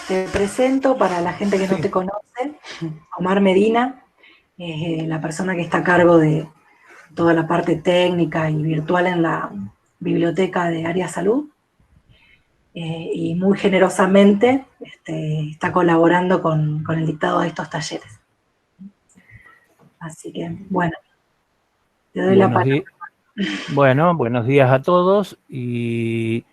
Te presento para la gente que no te conoce, Omar Medina, la persona que está a cargo de toda la parte técnica y virtual en la biblioteca de Área Salud, y muy generosamente está colaborando con el dictado de estos talleres. Así que, bueno, te doy la palabra. Bueno, buenos días a todos, y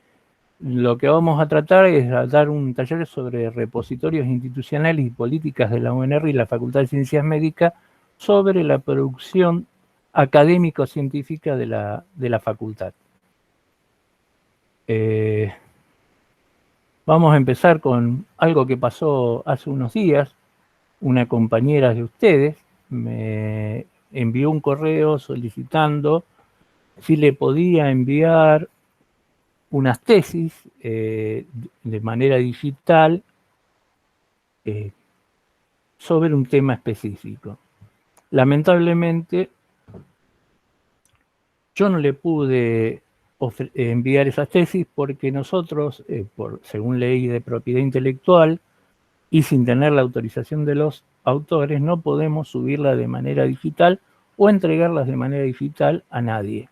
lo que vamos a tratar es dar un taller sobre repositorios institucionales y políticas de la UNR y la Facultad de Ciencias Médicas sobre la producción académico-científica de la facultad. Vamos a empezar con algo que pasó hace unos días. Una compañera de ustedes me envió un correo solicitando si le podía enviar unas tesis de manera digital sobre un tema específico. Lamentablemente, yo no le pude enviar esas tesis porque nosotros, según ley de propiedad intelectual y sin tener la autorización de los autores, no podemos subirlas de manera digital o entregarlas de manera digital a nadie.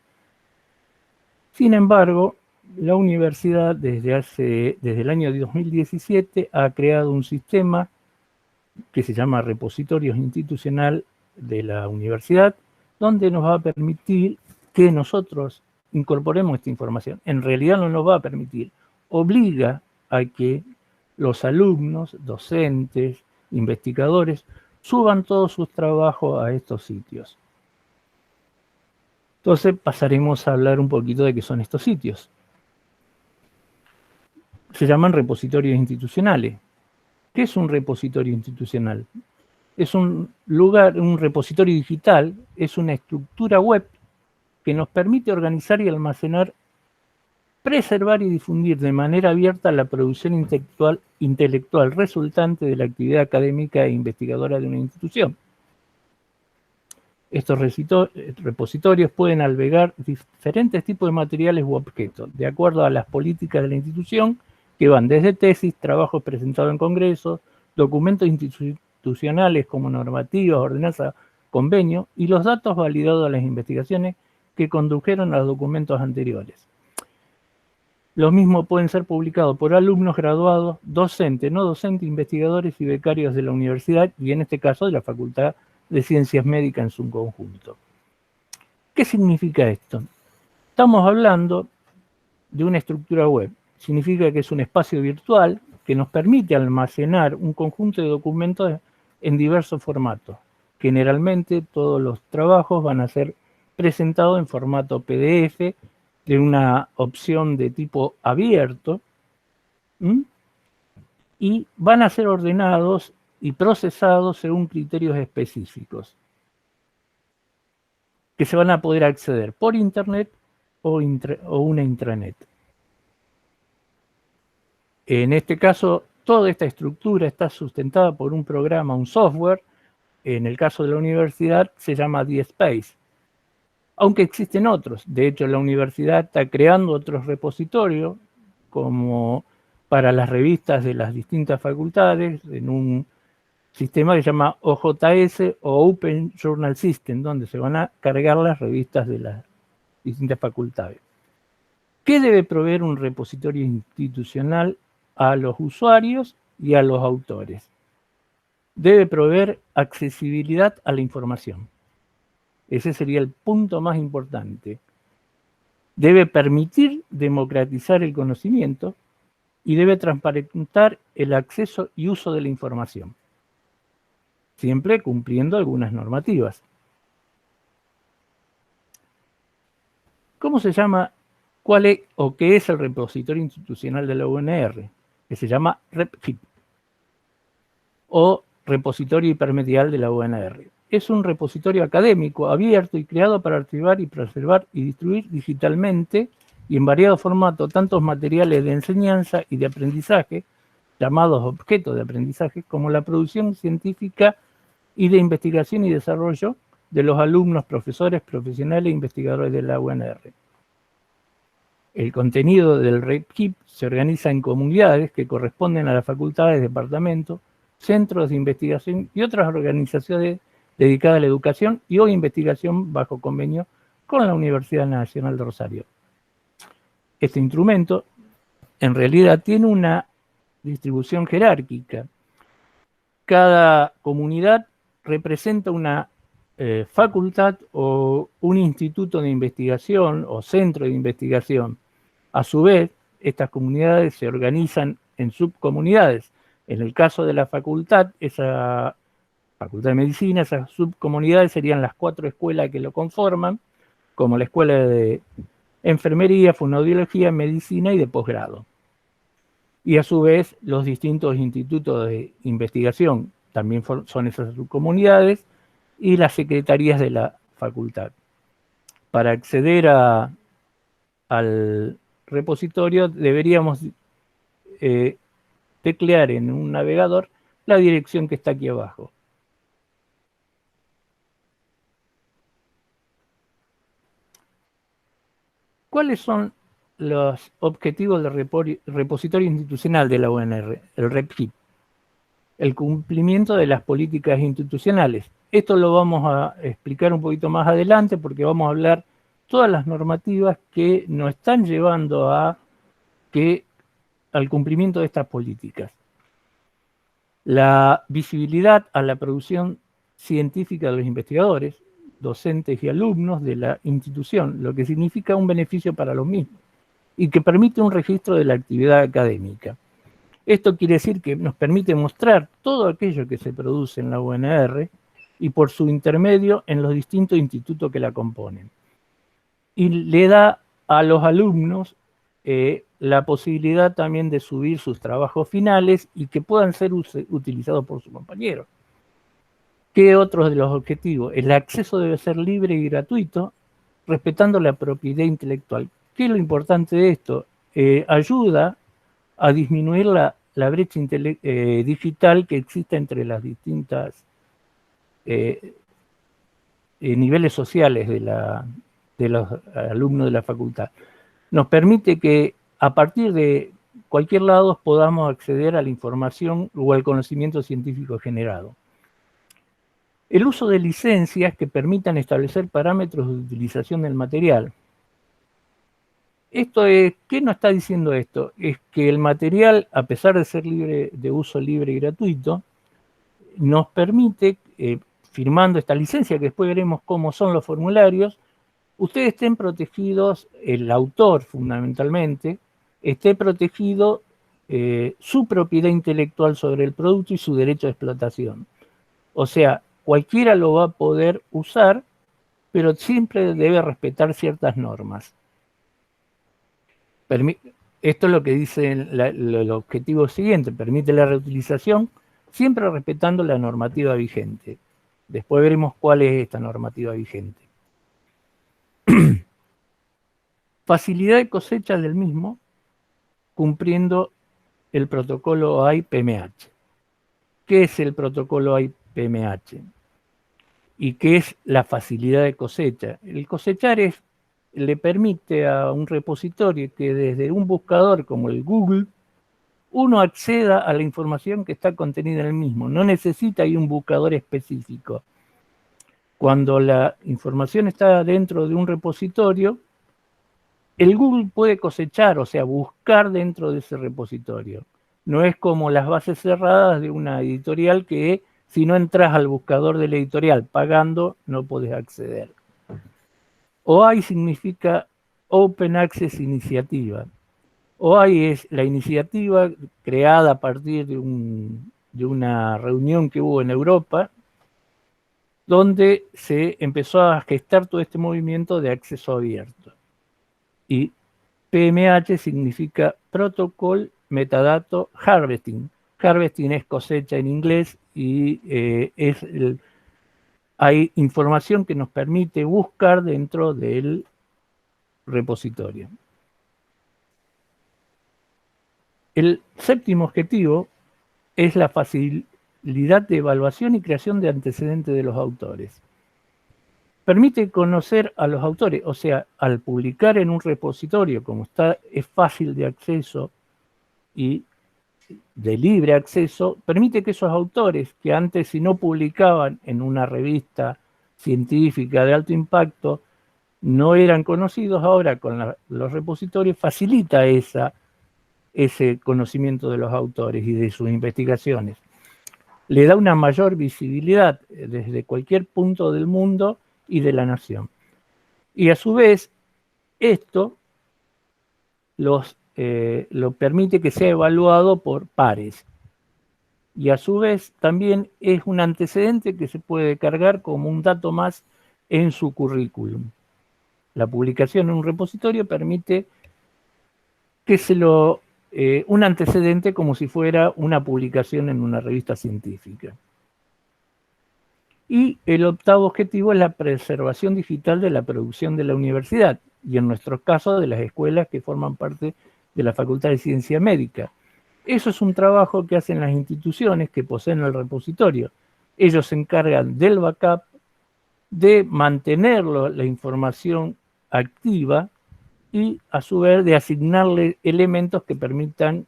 Sin embargo, la universidad desde el año 2017 ha creado un sistema que se llama Repositorios Institucional de la Universidad, donde nos va a permitir que nosotros incorporemos esta información. En realidad no nos va a permitir, obliga a que los alumnos, docentes, investigadores, suban todos sus trabajos a estos sitios. Entonces pasaremos a hablar un poquito de qué son estos sitios. Se llaman repositorios institucionales. ¿Qué es un repositorio institucional? Es un lugar, un repositorio digital, es una estructura web que nos permite organizar y almacenar, preservar y difundir de manera abierta la producción intelectual resultante de la actividad académica e investigadora de una institución. Estos repositorios pueden albergar diferentes tipos de materiales u objetos, de acuerdo a las políticas de la institución, que van desde tesis, trabajos presentados en congresos, documentos institucionales como normativas, ordenanzas, convenios, y los datos validados a las investigaciones que condujeron a los documentos anteriores. Los mismos pueden ser publicados por alumnos graduados, docentes, no docentes, investigadores y becarios de la universidad, y en este caso de la Facultad de Ciencias Médicas en su conjunto. ¿Qué significa esto? Estamos hablando de una estructura web. Significa que es un espacio virtual que nos permite almacenar un conjunto de documentos en diversos formatos. Generalmente todos los trabajos van a ser presentados en formato PDF, de una opción de tipo abierto, y van a ser ordenados y procesados según criterios específicos, que se van a poder acceder por internet o una intranet. En este caso, toda esta estructura está sustentada por un programa, un software. En el caso de la universidad se llama DSpace, aunque existen otros. De hecho, la universidad está creando otros repositorios, como para las revistas de las distintas facultades, en un sistema que se llama OJS o Open Journal System, donde se van a cargar las revistas de las distintas facultades. ¿Qué debe proveer un repositorio institucional a los usuarios y a los autores? Debe proveer accesibilidad a la información. Ese sería el punto más importante. Debe permitir democratizar el conocimiento y debe transparentar el acceso y uso de la información, siempre cumpliendo algunas normativas. ¿Cómo se llama? ¿Cuál es o qué es el repositorio institucional de la UNR? Que se llama RepHIP, o Repositorio Hipermedial de la UNR. Es un repositorio académico abierto y creado para archivar y preservar y distribuir digitalmente y en variados formatos tantos materiales de enseñanza y de aprendizaje, llamados objetos de aprendizaje, como la producción científica y de investigación y desarrollo de los alumnos, profesores, profesionales e investigadores de la UNR. El contenido del REPKIP se organiza en comunidades que corresponden a las facultades, departamentos, centros de investigación y otras organizaciones dedicadas a la educación y o investigación bajo convenio con la Universidad Nacional de Rosario. Este instrumento en realidad tiene una distribución jerárquica. Cada comunidad representa una facultad o un instituto de investigación o centro de investigación. A su vez, estas comunidades se organizan en subcomunidades. En el caso de la facultad, esa facultad de medicina, esas subcomunidades serían las 4 escuelas que lo conforman, como la escuela de enfermería, fonoaudiología, medicina y de posgrado. Y a su vez, los distintos institutos de investigación también son esas subcomunidades y las secretarías de la facultad. Para acceder al repositorio deberíamos teclear en un navegador la dirección que está aquí abajo. ¿Cuáles son los objetivos del repositorio institucional de la UNR, el REPKIP? El cumplimiento de las políticas institucionales. Esto lo vamos a explicar un poquito más adelante porque vamos a hablar todas las normativas que nos están llevando al cumplimiento de estas políticas. La visibilidad a la producción científica de los investigadores, docentes y alumnos de la institución, lo que significa un beneficio para los mismos y que permite un registro de la actividad académica. Esto quiere decir que nos permite mostrar todo aquello que se produce en la UNR y por su intermedio en los distintos institutos que la componen. Y le da a los alumnos la posibilidad también de subir sus trabajos finales y que puedan ser utilizados por sus compañeros. ¿Qué otros de los objetivos? El acceso debe ser libre y gratuito, respetando la propiedad intelectual. ¿Qué es lo importante de esto? Ayuda a disminuir la brecha digital que existe entre las distintas niveles sociales de los alumnos de la facultad. Nos permite que a partir de cualquier lado podamos acceder a la información o al conocimiento científico generado. El uso de licencias que permitan establecer parámetros de utilización del material. ¿Qué nos está diciendo esto? Es que el material, a pesar de ser de uso libre y gratuito, nos permite, firmando esta licencia, que después veremos cómo son los formularios, ustedes estén protegidos, el autor fundamentalmente, esté protegido su propiedad intelectual sobre el producto y su derecho de explotación. O sea, cualquiera lo va a poder usar, pero siempre debe respetar ciertas normas. Esto es lo que dice el objetivo siguiente, permite la reutilización, siempre respetando la normativa vigente. Después veremos cuál es esta normativa vigente. Facilidad de cosecha del mismo, cumpliendo el protocolo AI-PMH. ¿Qué es el protocolo AI-PMH? ¿Y qué es la facilidad de cosecha? El cosechar le permite a un repositorio que desde un buscador como el Google, uno acceda a la información que está contenida en el mismo. No necesita ir un buscador específico. Cuando la información está dentro de un repositorio, el Google puede cosechar, o sea, buscar dentro de ese repositorio. No es como las bases cerradas de una editorial que si no entras al buscador de la editorial pagando, no podés acceder. OAI significa Open Access Initiative. OAI es la iniciativa creada a partir de una reunión que hubo en Europa, donde se empezó a gestar todo este movimiento de acceso abierto. Y PMH significa Protocol Metadata Harvesting. Harvesting es cosecha en inglés y hay información que nos permite buscar dentro del repositorio. El séptimo objetivo es la facilidad de evaluación y creación de antecedentes de los autores. permite conocer a los autores, o sea, al publicar en un repositorio, como es fácil de acceso y de libre acceso, permite que esos autores que antes, si no publicaban en una revista científica de alto impacto, no eran conocidos, ahora con los repositorios facilita ese conocimiento de los autores y de sus investigaciones. Le da una mayor visibilidad desde cualquier punto del mundo y de la nación. Y a su vez, esto lo permite que sea evaluado por pares. Y a su vez también es un antecedente que se puede cargar como un dato más en su currículum. La publicación en un repositorio permite que un antecedente como si fuera una publicación en una revista científica. Y el octavo objetivo es la preservación digital de la producción de la universidad, y en nuestro caso de las escuelas que forman parte de la Facultad de Ciencia Médica. Eso es un trabajo que hacen las instituciones que poseen el repositorio. Ellos se encargan del backup, de mantener la información activa y a su vez de asignarle elementos que permitan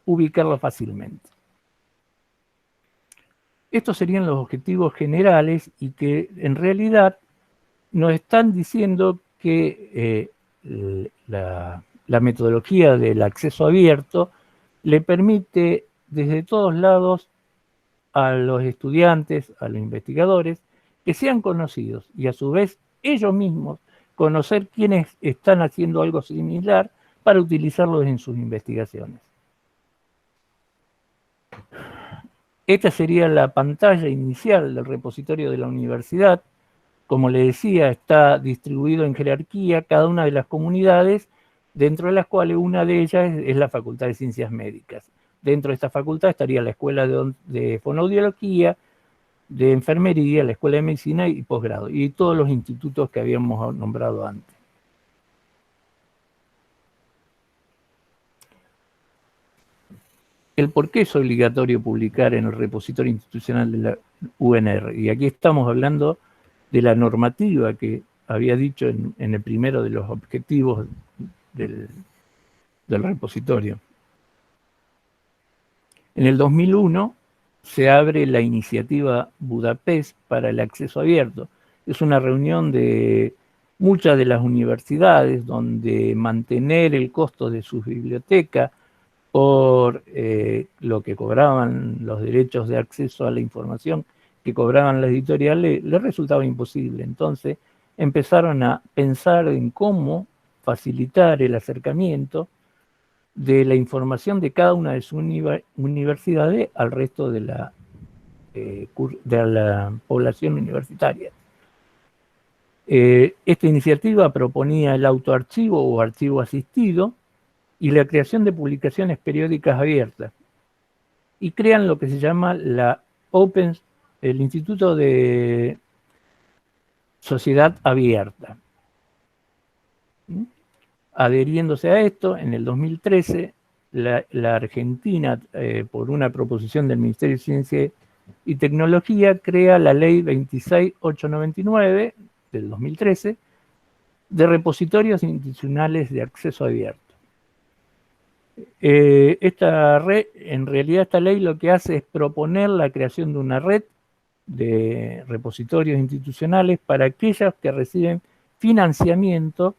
ubicarlo fácilmente. Estos serían los objetivos generales y que en realidad nos están diciendo que la metodología del acceso abierto le permite desde todos lados a los estudiantes, a los investigadores, que sean conocidos y a su vez ellos mismos conocer quiénes están haciendo algo similar para utilizarlos en sus investigaciones. Esta sería la pantalla inicial del repositorio de la universidad. Como le decía, está distribuido en jerarquía cada una de las comunidades, dentro de las cuales una de ellas es la Facultad de Ciencias Médicas. Dentro de esta facultad estaría la Escuela de Fonoaudiología, de Enfermería, la Escuela de Medicina y Posgrado, y todos los institutos que habíamos nombrado antes. El por qué es obligatorio publicar en el repositorio institucional de la UNR. Y aquí estamos hablando de la normativa que había dicho en el primero de los objetivos del repositorio. En el 2001 se abre la iniciativa Budapest para el acceso abierto. Es una reunión de muchas de las universidades donde mantener el costo de sus bibliotecas por lo que cobraban los derechos de acceso a la información que cobraban las editoriales, les resultaba imposible. Entonces empezaron a pensar en cómo facilitar el acercamiento de la información de cada una de sus universidades al resto de la población universitaria. Esta iniciativa proponía el autoarchivo o archivo asistido y la creación de publicaciones periódicas abiertas. Y crean lo que se llama el Instituto de Sociedad Abierta. Adheriéndose a esto, en el 2013, la Argentina, por una proposición del Ministerio de Ciencia y Tecnología, crea la Ley 26899 del 2013 de repositorios institucionales de acceso abierto. En realidad esta ley lo que hace es proponer la creación de una red de repositorios institucionales para aquellas que reciben financiamiento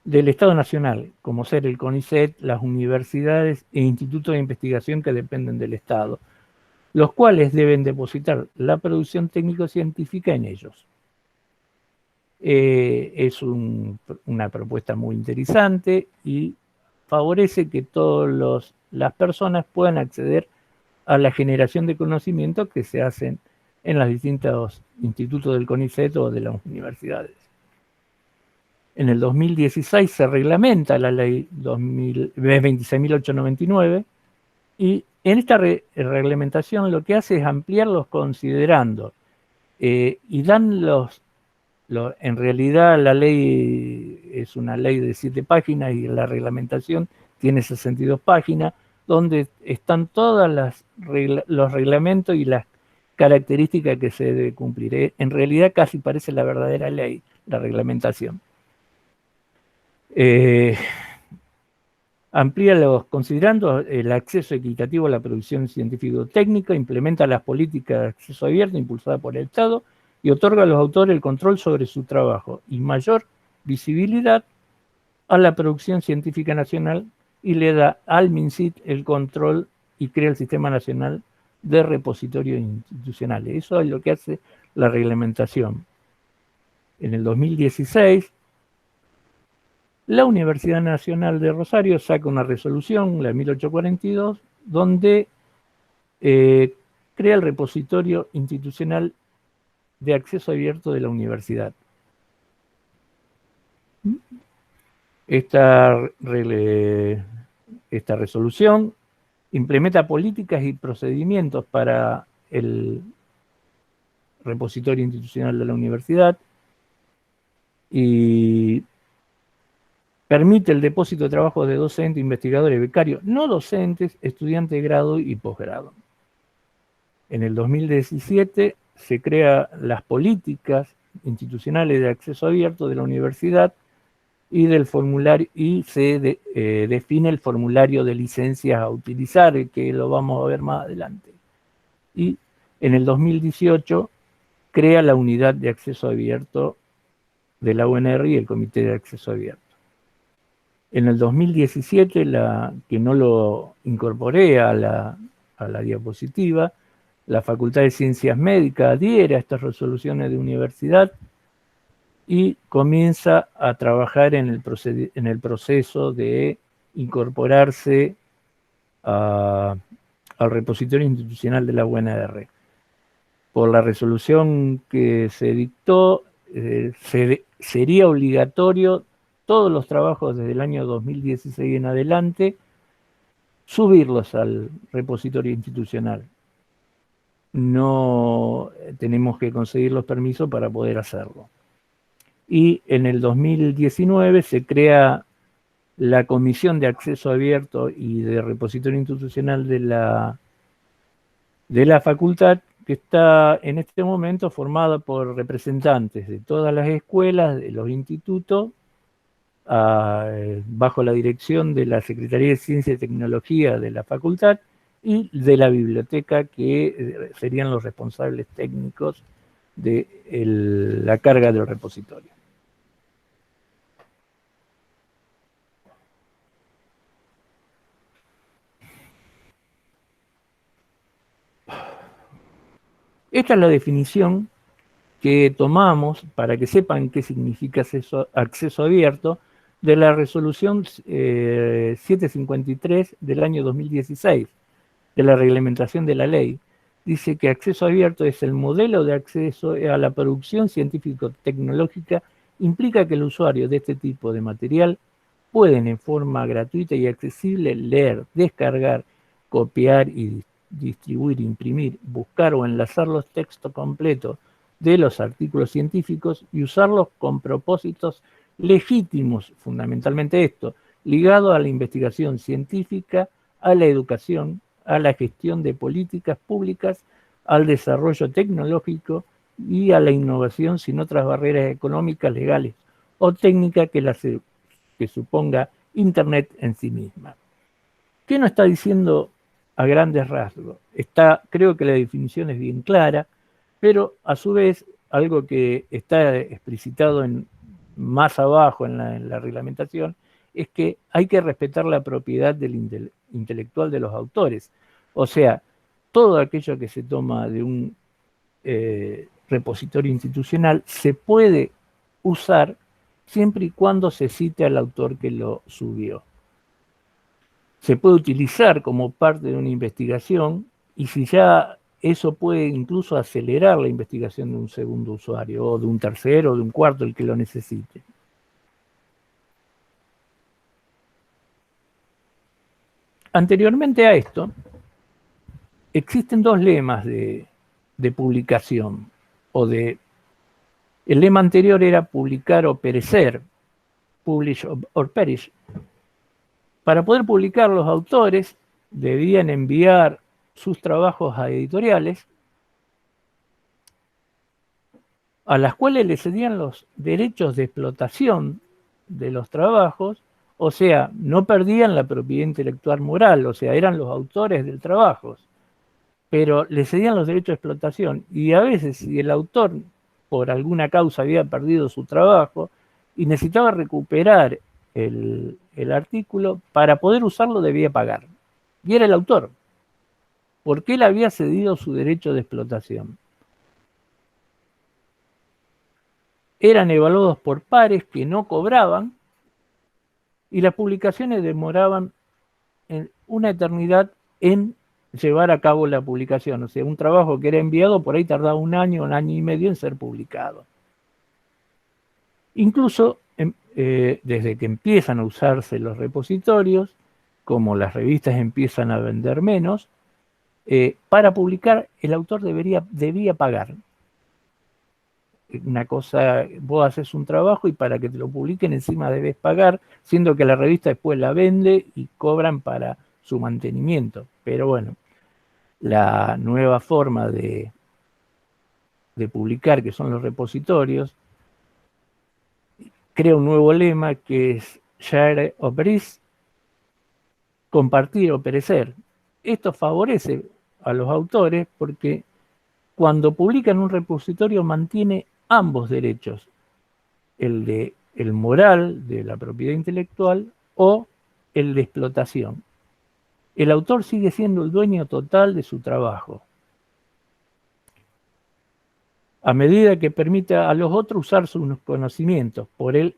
del Estado Nacional, como ser el CONICET, las universidades e institutos de investigación que dependen del Estado, los cuales deben depositar la producción técnico-científica en ellos. Es una propuesta muy interesante y favorece que todas las personas puedan acceder a la generación de conocimiento que se hacen en los distintos institutos del CONICET o de las universidades. En el 2016 se reglamenta la ley 26.899 y en esta reglamentación lo que hace es ampliarlos considerando y dan en realidad la ley es una ley de 7 páginas y la reglamentación tiene 62 páginas, donde están todos los reglamentos y las característica que se debe cumplir. En realidad casi parece la verdadera ley, la reglamentación. Amplía considerando el acceso equitativo a la producción científico-técnica, implementa las políticas de acceso abierto impulsadas por el Estado y otorga a los autores el control sobre su trabajo y mayor visibilidad a la producción científica nacional, y le da al MinCIT el control y crea el Sistema Nacional de Repositorios Institucionales. Eso es lo que hace la reglamentación. En el 2016, la Universidad Nacional de Rosario saca una resolución, la 1842, donde crea el repositorio institucional de acceso abierto de la universidad. Esta resolución implementa políticas y procedimientos para el repositorio institucional de la universidad y permite el depósito de trabajos de docentes, investigadores, becarios, no docentes, estudiantes de grado y posgrado. En el 2017 se crean las políticas institucionales de acceso abierto de la universidad y del formulario, y se define el formulario de licencias a utilizar, que lo vamos a ver más adelante. Y en el 2018 crea la unidad de acceso abierto de la UNR y el Comité de Acceso Abierto. En el 2017, que no lo incorporé a la diapositiva, la Facultad de Ciencias Médicas adhiere a estas resoluciones de universidad y comienza a trabajar en el proceso de incorporarse al repositorio institucional de la UNR. Por la resolución que se dictó, sería obligatorio todos los trabajos desde el año 2016 en adelante subirlos al repositorio institucional. No tenemos que conseguir los permisos para poder hacerlo. Y en el 2019 se crea la Comisión de Acceso Abierto y de Repositorio Institucional de la facultad, que está en este momento formada por representantes de todas las escuelas, de los institutos, bajo la dirección de la Secretaría de Ciencia y Tecnología de la facultad y de la biblioteca, que serían los responsables técnicos de la carga del repositorio. Esta es la definición que tomamos, para que sepan qué significa acceso abierto, de la resolución 753 del año 2016, de la reglamentación de la ley. Dice que acceso abierto es el modelo de acceso a la producción científico-tecnológica, implica que el usuario de este tipo de material pueden en forma gratuita y accesible leer, descargar, copiar y distribuir, imprimir, buscar o enlazar los textos completos de los artículos científicos y usarlos con propósitos legítimos, fundamentalmente esto, ligado a la investigación científica, a la educación, a la gestión de políticas públicas, al desarrollo tecnológico y a la innovación sin otras barreras económicas, legales o técnicas que suponga Internet en sí misma. ¿Qué nos está diciendo a grandes rasgos? Creo que la definición es bien clara, pero a su vez, algo que está explicitado más abajo en la reglamentación, es que hay que respetar la propiedad intelectual de los autores. O sea, todo aquello que se toma de un repositorio institucional se puede usar siempre y cuando se cite al autor que lo subió. Se puede utilizar como parte de una investigación, y si ya eso puede incluso acelerar la investigación de un segundo usuario, o de un tercero, o de un cuarto, el que lo necesite. Anteriormente a esto, existen dos lemas de publicación, el lema anterior era publicar o perecer, publish or perish. Para poder publicar, los autores debían enviar sus trabajos a editoriales a las cuales le cedían los derechos de explotación de los trabajos, o sea, no perdían la propiedad intelectual moral, o sea, eran los autores del trabajo, pero le cedían los derechos de explotación. Y a veces, si el autor por alguna causa había perdido su trabajo y necesitaba recuperar el artículo, para poder usarlo debía pagar. Y era el autor, porque él había cedido su derecho de explotación. Eran evaluados por pares que no cobraban y las publicaciones demoraban una eternidad en llevar a cabo la publicación. O sea, un trabajo que era enviado por ahí tardaba un año y medio en ser publicado. Incluso desde que empiezan a usarse los repositorios, como las revistas empiezan a vender menos, para publicar el autor debía pagar. Una cosa, vos haces un trabajo y para que te lo publiquen encima debes pagar, siendo que la revista después la vende y cobran para su mantenimiento. Pero bueno, la nueva forma de publicar, que son los repositorios, crea un nuevo lema que es share or perish, compartir o perecer. Esto favorece a los autores porque cuando publican un repositorio mantiene ambos derechos, el moral de la propiedad intelectual o el de explotación. El autor sigue siendo el dueño total de su trabajo, a medida que permite a los otros usar sus conocimientos por él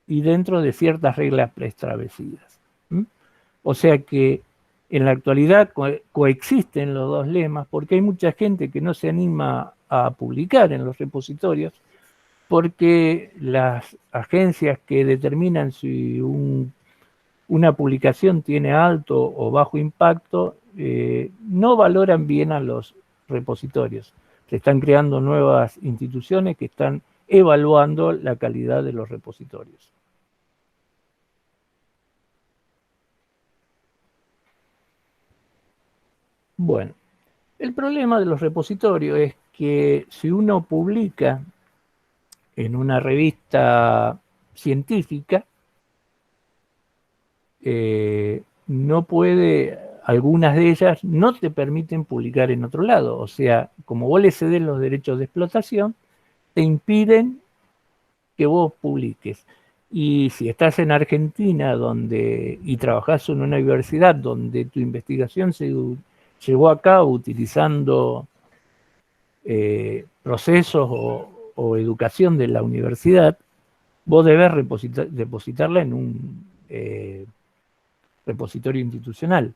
y dentro de ciertas reglas preestablecidas. O sea que en la actualidad coexisten los dos lemas porque hay mucha gente que no se anima a publicar en los repositorios porque las agencias que determinan si una publicación tiene alto o bajo impacto no valoran bien a los repositorios. Se están creando nuevas instituciones que están evaluando la calidad de los repositorios. Bueno, el problema de los repositorios es que si uno publica en una revista científica, no puede, algunas de ellas no te permiten publicar en otro lado. O sea, como vos le cedes los derechos de explotación, te impiden que vos publiques. Y si estás en Argentina y trabajás en una universidad donde tu investigación se llevó a cabo utilizando procesos o educación de la universidad, vos debés depositarla en un repositorio institucional.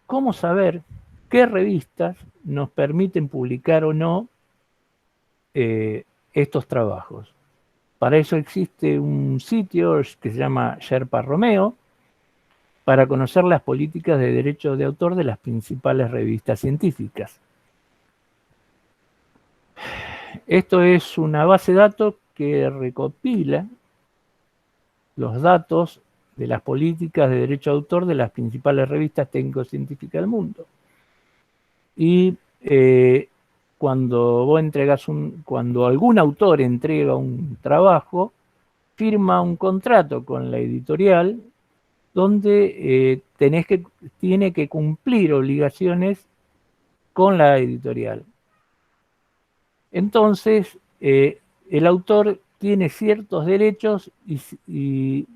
¿Cómo saber qué revistas nos permiten publicar o no estos trabajos? Para eso existe un sitio que se llama Sherpa Romeo, para conocer las políticas de derechos de autor de las principales revistas científicas. Esto es una base de datos que recopila los datos de las políticas de derecho de autor de las principales revistas técnico-científicas del mundo. Y cuando algún autor entrega un trabajo, firma un contrato con la editorial donde tiene que cumplir obligaciones con la editorial. Entonces, el autor tiene ciertos derechos y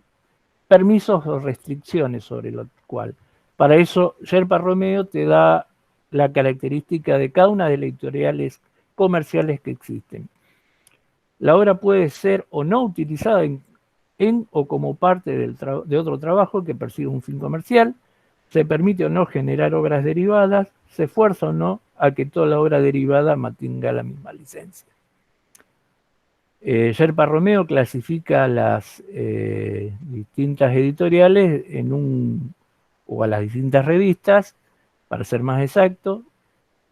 permisos o restricciones sobre lo cual. Para eso, Sherpa Romeo te da la característica de cada una de las editoriales comerciales que existen. La obra puede ser o no utilizada en o como parte de otro trabajo que persigue un fin comercial, se permite o no generar obras derivadas, se esfuerza o no a que toda la obra derivada mantenga la misma licencia. Sherpa Romeo clasifica las distintas editoriales o a las distintas revistas, para ser más exacto,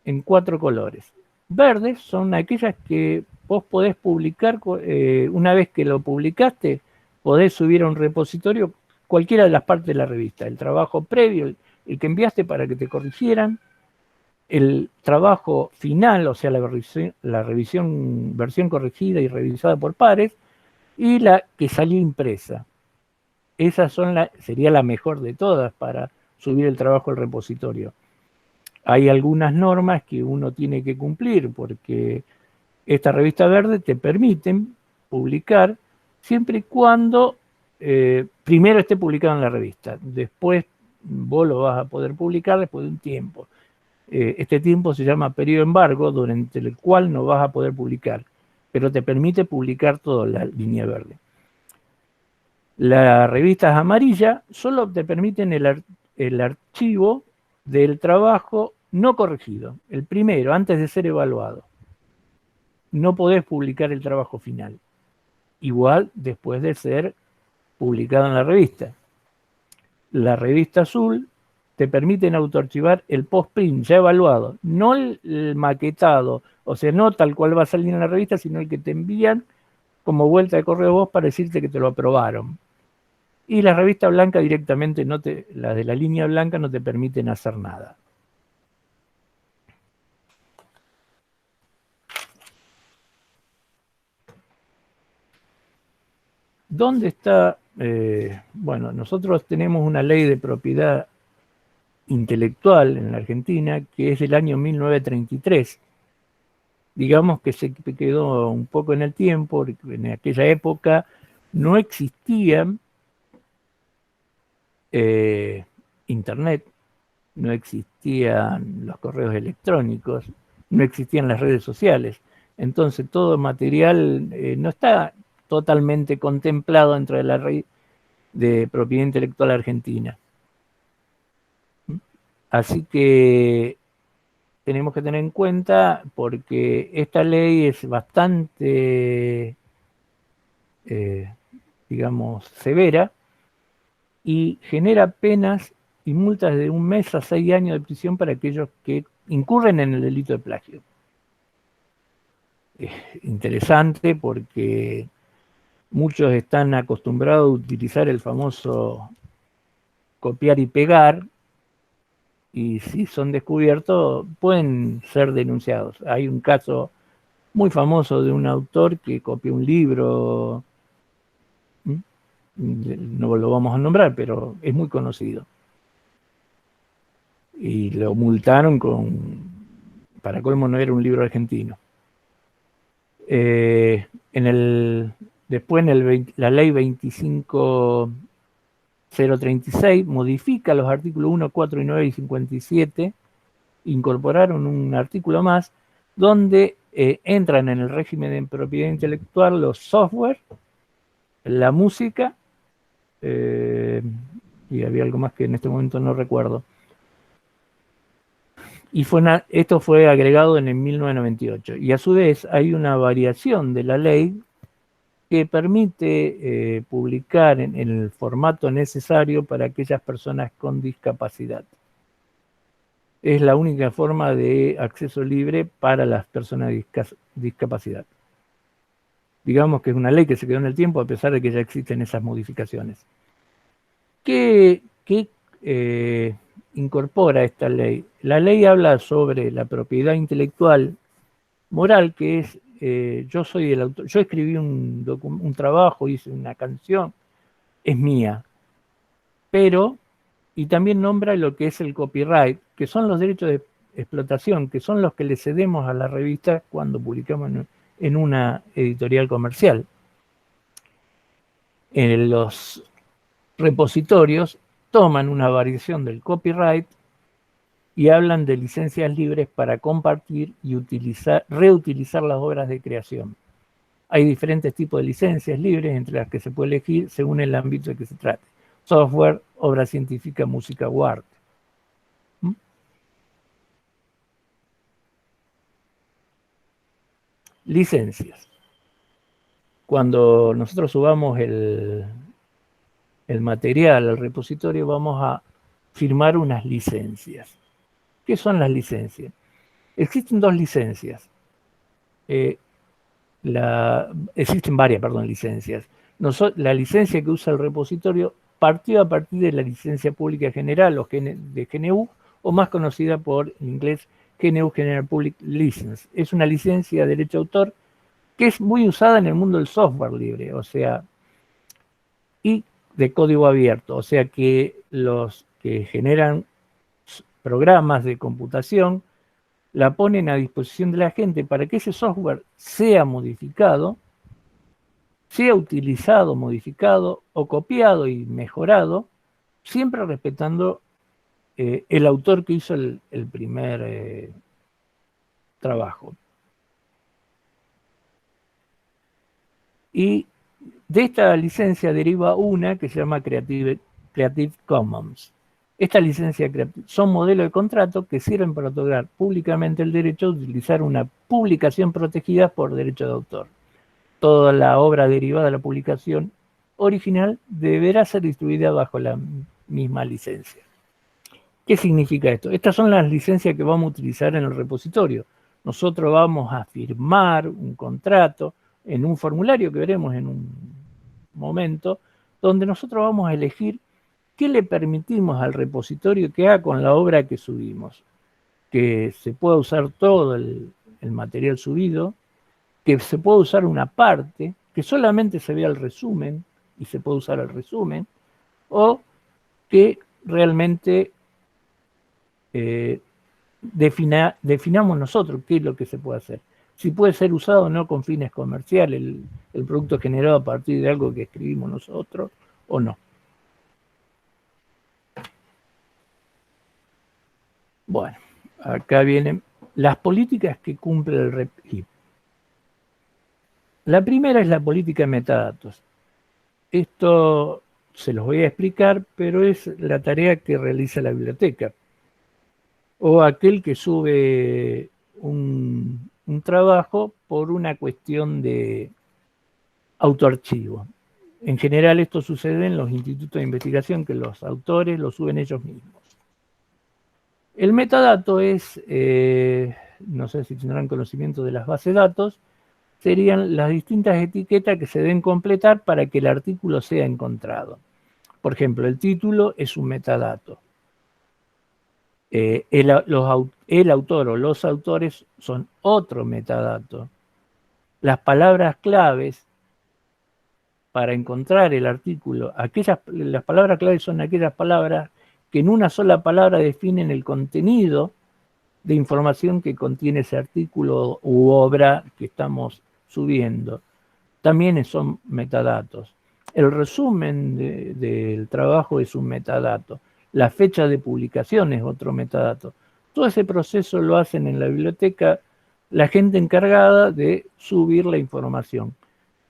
en 4 colores. Verdes son aquellas que vos podés publicar, una vez que lo publicaste, podés subir a un repositorio cualquiera de las partes de la revista, el trabajo previo, el que enviaste para que te corrigieran, el trabajo final, o sea, la revisión, versión corregida y revisada por pares, y la que salió impresa. Esas sería la mejor de todas para subir el trabajo al repositorio. Hay algunas normas que uno tiene que cumplir, porque esta revista verde te permiten publicar siempre y cuando primero esté publicado en la revista. Después vos lo vas a poder publicar después de un tiempo. Este tiempo se llama periodo de embargo, durante el cual no vas a poder publicar, pero te permite publicar toda la línea verde. Las revistas amarillas solo te permiten el archivo del trabajo no corregido, el primero, antes de ser evaluado. No podés publicar el trabajo final. Igual después de ser publicado en la revista. La revista azul te permiten autoarchivar el postprint ya evaluado, no el maquetado, o sea, no tal cual va a salir en la revista, sino el que te envían como vuelta de correo vos para decirte que te lo aprobaron. Y la revista blanca directamente, las de la línea blanca no te permiten hacer nada. ¿Dónde está? Bueno, nosotros tenemos una ley de propiedad intelectual en la Argentina que es del año 1933. Digamos que se quedó un poco en el tiempo, en aquella época no existían internet, no existían los correos electrónicos, no existían las redes sociales. Entonces todo material no está totalmente contemplado dentro de la ley de propiedad intelectual argentina. Así que tenemos que tener en cuenta, porque esta ley es bastante, digamos, severa y genera penas y multas de 1 mes a 6 años de prisión para aquellos que incurren en el delito de plagio. Es interesante porque muchos están acostumbrados a utilizar el famoso copiar y pegar, y si son descubiertos pueden ser denunciados. Hay un caso muy famoso de un autor que copió un libro, no lo vamos a nombrar, pero es muy conocido. Y lo multaron para colmo no era un libro argentino. Después la ley 25.036 modifica los artículos 1, 4 y 9 y 57, incorporaron un artículo más donde entran en el régimen de propiedad intelectual los software, la música, y había algo más que en este momento no recuerdo. Y esto fue agregado en el 1998. Y a su vez hay una variación de la ley que permite publicar en el formato necesario para aquellas personas con discapacidad. Es la única forma de acceso libre para las personas de discapacidad. Digamos que es una ley que se quedó en el tiempo a pesar de que ya existen esas modificaciones. ¿Qué incorpora esta ley? La ley habla sobre la propiedad intelectual moral, que es, yo soy el autor, yo escribí un trabajo, hice una canción, es mía, pero, y también nombra lo que es el copyright, que son los derechos de explotación, que son los que le cedemos a la revista cuando publicamos en una editorial comercial. En los repositorios toman una variación del copyright y hablan de licencias libres para compartir y reutilizar las obras de creación. Hay diferentes tipos de licencias libres entre las que se puede elegir según el ámbito de que se trate. Software, obra científica, música o arte. Licencias. Cuando nosotros subamos el material al repositorio, vamos a firmar unas licencias. ¿Qué son las licencias? Existen 2 licencias. Existen varias, licencias. La licencia que usa el repositorio partió a partir de la licencia pública general de GNU, o más conocida por en inglés GNU General Public License. Es una licencia de derecho de autor que es muy usada en el mundo del software libre, o sea, y de código abierto, o sea que los que generan programas de computación la ponen a disposición de la gente para que ese software sea modificado, sea utilizado, modificado o copiado y mejorado, siempre respetando el autor que hizo el primer trabajo. Y de esta licencia deriva una que se llama Creative Commons. Estas licencias son modelos de contrato que sirven para otorgar públicamente el derecho de utilizar una publicación protegida por derecho de autor. Toda la obra derivada de la publicación original deberá ser distribuida bajo la misma licencia. ¿Qué significa esto? Estas son las licencias que vamos a utilizar en el repositorio. Nosotros vamos a firmar un contrato en un formulario que veremos en un momento, donde nosotros vamos a elegir qué le permitimos al repositorio que haga con la obra que subimos. Que se pueda usar todo el material subido, que se pueda usar una parte, que solamente se vea el resumen y se puede usar el resumen, o que realmente definamos nosotros qué es lo que se puede hacer. Si puede ser usado o no con fines comerciales, el producto generado a partir de algo que escribimos nosotros o no. Bueno, acá vienen las políticas que cumple el REPHIP. La primera es la política de metadatos. Esto se los voy a explicar, pero es la tarea que realiza la biblioteca. O aquel que sube un trabajo por una cuestión de autoarchivo. En general esto sucede en los institutos de investigación, que los autores lo suben ellos mismos. El metadato es, no sé si tendrán conocimiento de las bases de datos, serían las distintas etiquetas que se deben completar para que el artículo sea encontrado. Por ejemplo, el título es un metadato. El autor o los autores son otro metadato. Las palabras claves para encontrar el artículo, las palabras claves son aquellas palabras que en una sola palabra definen el contenido de información que contiene ese artículo u obra que estamos subiendo. También son metadatos. El resumen del trabajo es un metadato. La fecha de publicación es otro metadato. Todo ese proceso lo hacen en la biblioteca la gente encargada de subir la información.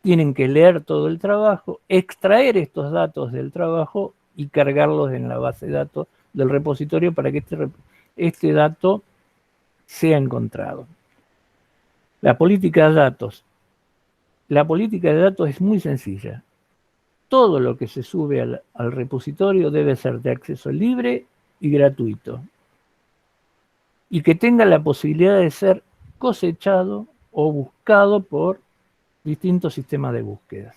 Tienen que leer todo el trabajo, extraer estos datos del trabajo y cargarlos en la base de datos del repositorio para que este dato sea encontrado. La política de datos. La política de datos es muy sencilla. Todo lo que se sube al repositorio debe ser de acceso libre y gratuito. Y que tenga la posibilidad de ser cosechado o buscado por distintos sistemas de búsqueda.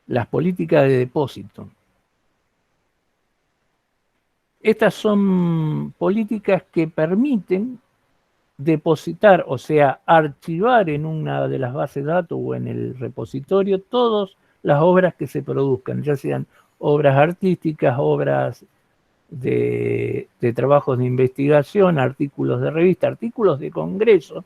Las políticas de depósito. Estas son políticas que permiten depositar, o sea, archivar en una de las bases de datos o en el repositorio todas las obras que se produzcan, ya sean obras artísticas, obras de trabajos de investigación, artículos de revista, artículos de congreso,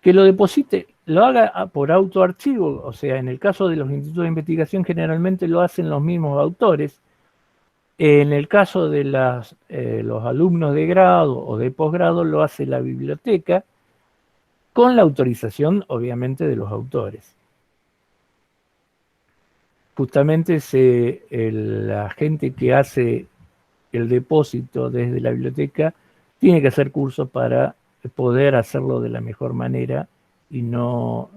que lo deposite, lo haga por autoarchivo, o sea, en el caso de los institutos de investigación generalmente lo hacen los mismos autores. En el caso de los alumnos de grado o de posgrado lo hace la biblioteca con la autorización, obviamente, de los autores. Justamente la gente que hace el depósito desde la biblioteca tiene que hacer cursos para poder hacerlo de la mejor manera y no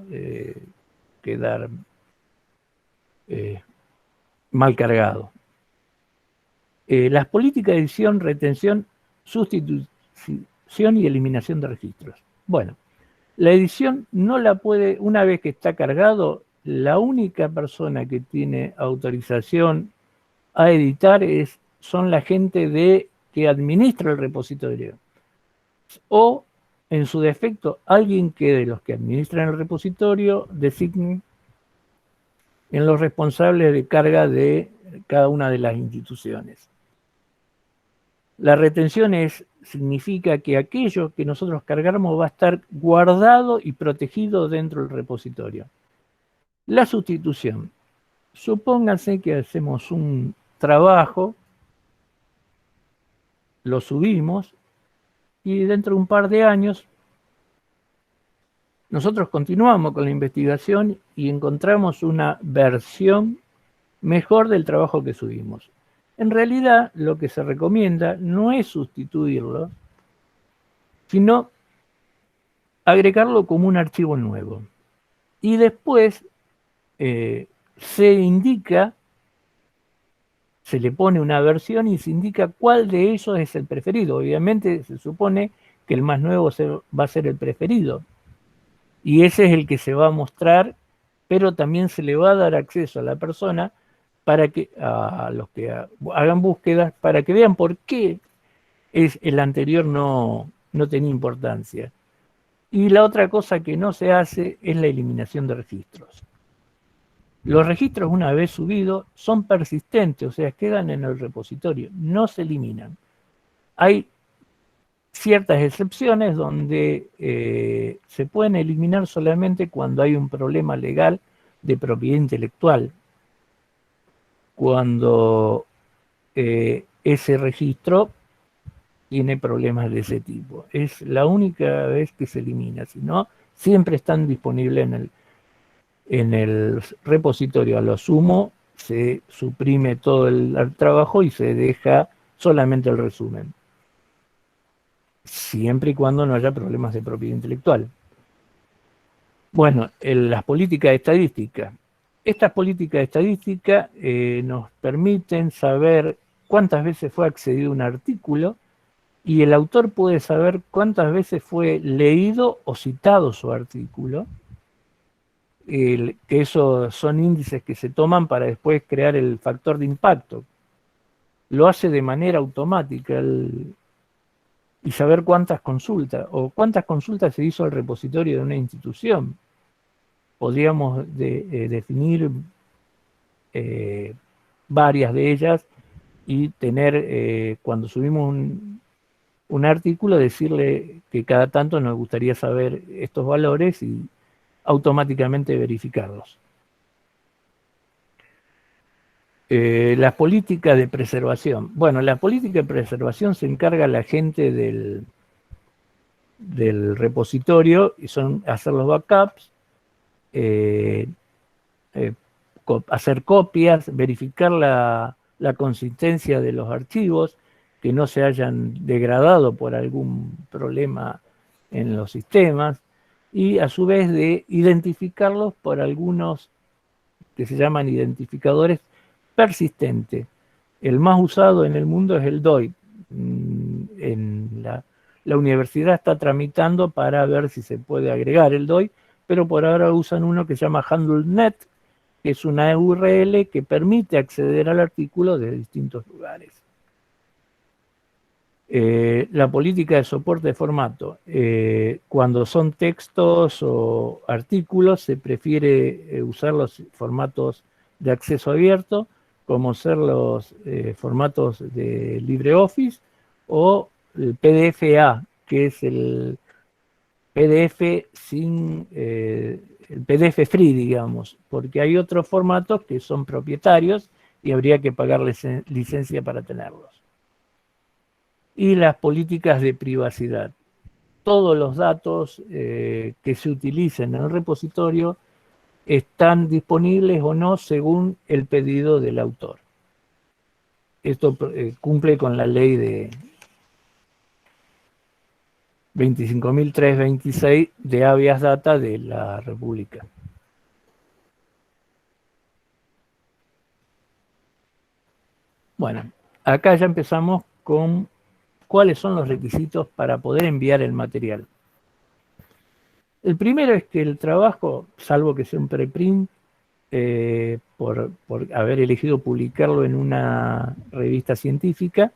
quedar mal cargado. Las políticas de edición, retención, sustitución y eliminación de registros. Bueno, la edición no la puede, una vez que está cargado, la única persona que tiene autorización a editar son la gente que administra el repositorio, o en su defecto alguien que de los que administran el repositorio designe en los responsables de carga de cada una de las instituciones. La retención significa que aquello que nosotros cargamos va a estar guardado y protegido dentro del repositorio. La sustitución. Supónganse que hacemos un trabajo, lo subimos y dentro de un par de años nosotros continuamos con la investigación y encontramos una versión mejor del trabajo que subimos. En realidad, lo que se recomienda no es sustituirlo, sino agregarlo como un archivo nuevo. Y después se indica, se le pone una versión y se indica cuál de ellos es el preferido. Obviamente se supone que el más nuevo va a ser el preferido. Y ese es el que se va a mostrar, pero también se le va a dar acceso a la persona para que a los que hagan búsquedas, para que vean por qué el anterior no tenía importancia. Y la otra cosa que no se hace es la eliminación de registros. Los registros, una vez subidos, son persistentes, o sea, quedan en el repositorio, no se eliminan. Hay ciertas excepciones donde se pueden eliminar solamente cuando hay un problema legal de propiedad intelectual. Cuando ese registro tiene problemas de ese tipo. Es la única vez que se elimina, si no, siempre están disponibles en el repositorio. A lo sumo se suprime todo el trabajo y se deja solamente el resumen. Siempre y cuando no haya problemas de propiedad intelectual. Bueno, las políticas estadísticas. Estas políticas estadísticas nos permiten saber cuántas veces fue accedido a un artículo y el autor puede saber cuántas veces fue leído o citado su artículo, que esos son índices que se toman para después crear el factor de impacto. Lo hace de manera automática y saber cuántas consultas o cuántas consultas se hizo al repositorio de una institución. Podríamos definir varias de ellas y tener, cuando subimos un artículo, decirle que cada tanto nos gustaría saber estos valores y automáticamente verificarlos. Las políticas de preservación. Bueno, la política de preservación se encarga la gente del repositorio y son hacer los backups, hacer copias, verificar la consistencia de los archivos, que no se hayan degradado por algún problema en los sistemas, y a su vez de identificarlos por algunos que se llaman identificadores persistentes. El más usado en el mundo es el DOI. La universidad está tramitando para ver si se puede agregar el DOI, pero por ahora usan uno que se llama HandleNet, que es una URL que permite acceder al artículo de distintos lugares. La política de soporte de formato. Cuando son textos o artículos, se prefiere usar los formatos de acceso abierto, como ser los formatos de LibreOffice o el PDF-A, que es el PDF el PDF free, digamos, porque hay otros formatos que son propietarios y habría que pagarles licencia para tenerlos. Y las políticas de privacidad. Todos los datos que se utilicen en el repositorio están disponibles o no según el pedido del autor. Esto cumple con la ley de 25.326 de habeas data de la República. Bueno, acá ya empezamos con cuáles son los requisitos para poder enviar el material. El primero es que el trabajo, salvo que sea un preprint, por haber elegido publicarlo en una revista científica,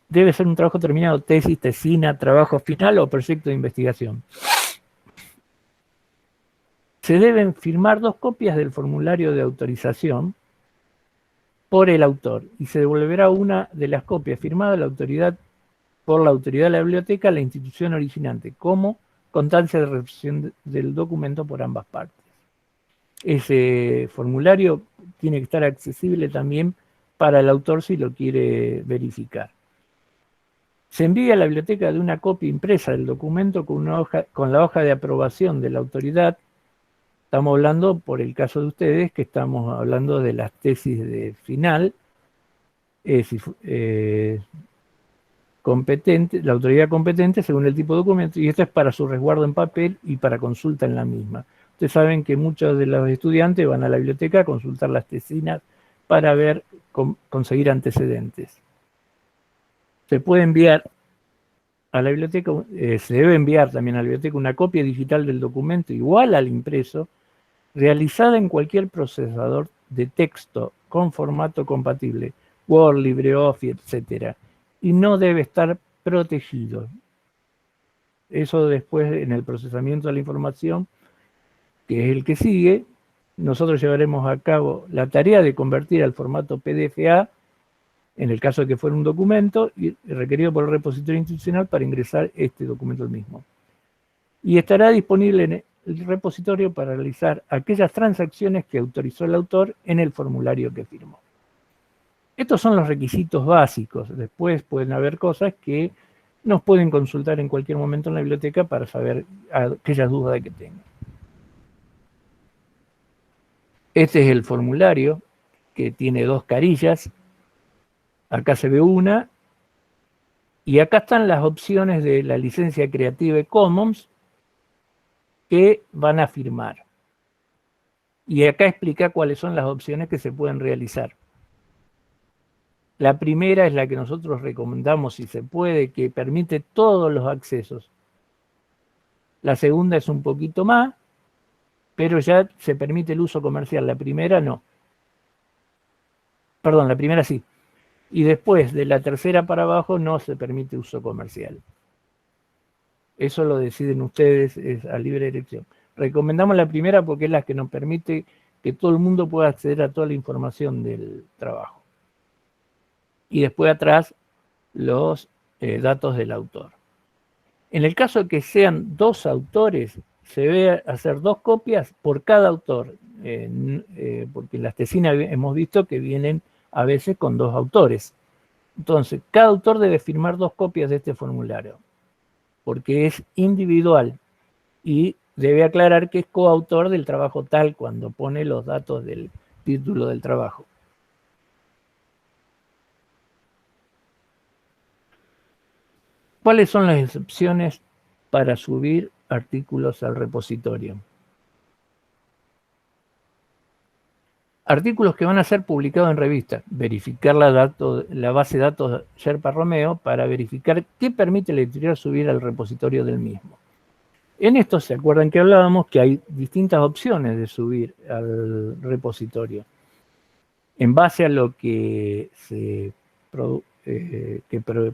debe ser un trabajo terminado, tesis, tesina, trabajo final o proyecto de investigación. Se deben firmar 2 copias del formulario de autorización por el autor y se devolverá una de las copias firmada por la autoridad de la biblioteca a la institución originante, como constancia de recepción del documento por ambas partes. Ese formulario tiene que estar accesible también para el autor si lo quiere verificar. Se envía a la biblioteca de una copia impresa del documento con la hoja de aprobación de la autoridad. Estamos hablando, por el caso de ustedes, que estamos hablando de las tesis de final, competente, la autoridad competente según el tipo de documento, y esto es para su resguardo en papel y para consulta en la misma. Ustedes saben que muchos de los estudiantes van a la biblioteca a consultar las tesinas para conseguir antecedentes. Se puede enviar a la biblioteca, se debe enviar también a la biblioteca una copia digital del documento igual al impreso, realizada en cualquier procesador de texto con formato compatible, Word, LibreOffice, etc. Y no debe estar protegido. Eso después, en el procesamiento de la información, que es el que sigue, nosotros llevaremos a cabo la tarea de convertir al formato PDF-A, en el caso de que fuera un documento, y requerido por el repositorio institucional para ingresar este documento al mismo. Y estará disponible en el repositorio para realizar aquellas transacciones que autorizó el autor en el formulario que firmó. Estos son los requisitos básicos. Después pueden haber cosas que nos pueden consultar en cualquier momento en la biblioteca para saber aquellas dudas que tengan. Este es el formulario que tiene 2 carillas. Acá se ve una. Y acá están las opciones de la licencia Creative Commons que van a firmar. Y acá explica cuáles son las opciones que se pueden realizar. La primera es la que nosotros recomendamos, si se puede, que permite todos los accesos. La segunda es un poquito más, pero ya se permite el uso comercial. La primera no. Perdón, la primera sí. Y después, de la tercera para abajo, no se permite uso comercial. Eso lo deciden ustedes, es a libre elección. Recomendamos la primera porque es la que nos permite que todo el mundo pueda acceder a toda la información del trabajo. Y después atrás, los datos del autor. En el caso de que sean 2 autores, se debe hacer 2 copias por cada autor, porque en las tesinas hemos visto que vienen a veces con 2 autores. Entonces, cada autor debe firmar 2 copias de este formulario, porque es individual y debe aclarar que es coautor del trabajo tal cuando pone los datos del título del trabajo. ¿Cuáles son las excepciones para subir artículos al repositorio? Artículos que van a ser publicados en revistas. Verificar la base de datos Sherpa Romeo para verificar qué permite la editorial subir al repositorio del mismo. En esto se acuerdan que hablábamos que hay distintas opciones de subir al repositorio. En base a lo que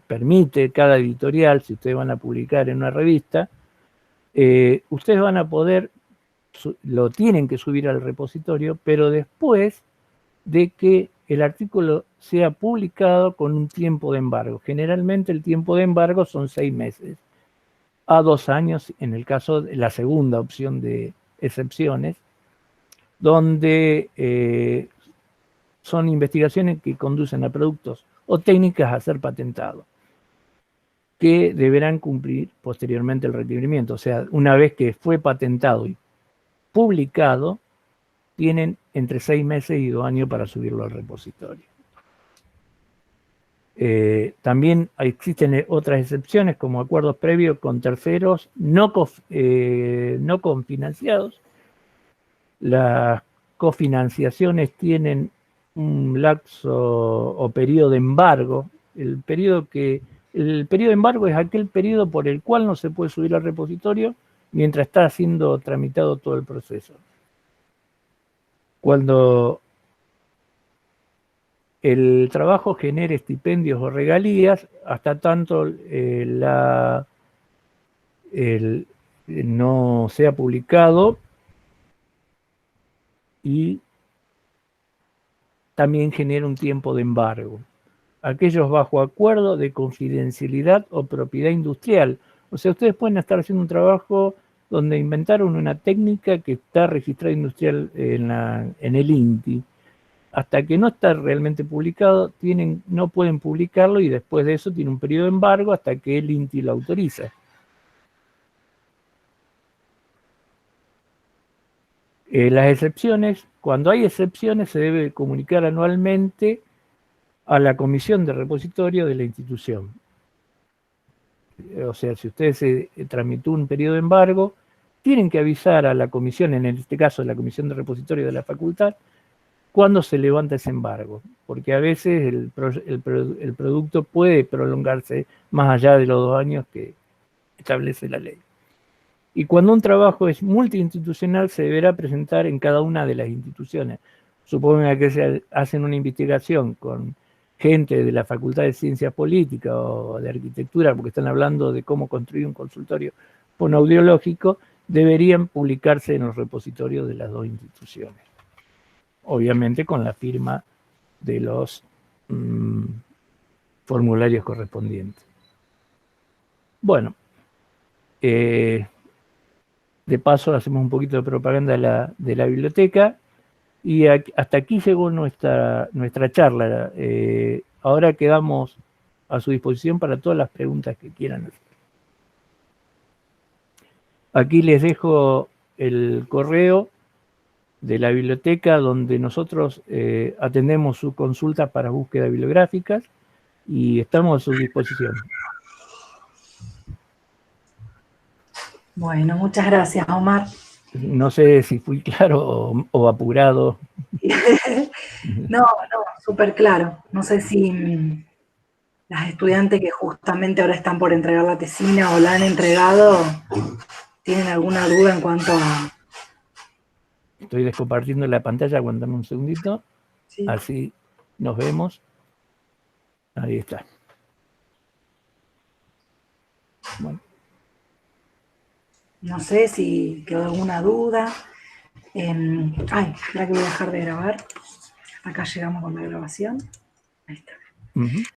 permite cada editorial, si ustedes van a publicar en una revista, ustedes van a poder, lo tienen que subir al repositorio, pero después de que el artículo sea publicado con un tiempo de embargo. Generalmente el tiempo de embargo son 6 meses a 2 años, en el caso de la segunda opción de excepciones, donde son investigaciones que conducen a productos o técnicas a ser patentados, que deberán cumplir posteriormente el requerimiento. O sea, una vez que fue patentado y publicado, tienen entre 6 meses y 2 años para subirlo al repositorio. También existen otras excepciones como acuerdos previos con terceros no cofinanciados. Las cofinanciaciones tienen un lapso o periodo de embargo. El periodo de embargo es aquel periodo por el cual no se puede subir al repositorio mientras está siendo tramitado todo el proceso. Cuando el trabajo genere estipendios o regalías, hasta tanto no sea publicado, y también genera un tiempo de embargo. Aquellos bajo acuerdo de confidencialidad o propiedad industrial. O sea, ustedes pueden estar haciendo un trabajo donde inventaron una técnica que está registrada industrial en el INTI. Hasta que no está realmente publicado, no pueden publicarlo, y después de eso tiene un periodo de embargo hasta que el INTI lo autoriza. Las excepciones, cuando hay excepciones, se debe comunicar anualmente a la comisión de repositorio de la institución. O sea, si ustedes se tramitó un periodo de embargo, tienen que avisar a la comisión, en este caso la comisión de repositorio de la facultad, cuándo se levanta ese embargo, porque a veces el producto puede prolongarse más allá de los 2 años que establece la ley. Y cuando un trabajo es multiinstitucional, se deberá presentar en cada una de las instituciones. Supongan que se hacen una investigación con gente de la Facultad de Ciencias Políticas o de Arquitectura, porque están hablando de cómo construir un consultorio fonoaudiológico, deberían publicarse en los repositorios de las 2 instituciones. Obviamente con la firma de los formularios correspondientes. Bueno, de paso hacemos un poquito de propaganda de la biblioteca, y hasta aquí llegó nuestra charla. Ahora quedamos a su disposición para todas las preguntas que quieran hacer. Aquí les dejo el correo de la biblioteca, donde nosotros atendemos su consulta para búsqueda bibliográficas, y estamos a su disposición. Bueno, muchas gracias, Omar. No sé si fui claro o apurado. No, súper claro. No sé si las estudiantes que justamente ahora están por entregar la tesina o la han entregado, ¿tienen alguna duda en cuanto a...? Estoy descompartiendo la pantalla, aguantame un segundito. Sí. Así nos vemos. Ahí está. Bueno. No sé si quedó alguna duda. Espera que voy a dejar de grabar. Acá llegamos con la grabación. Ahí está.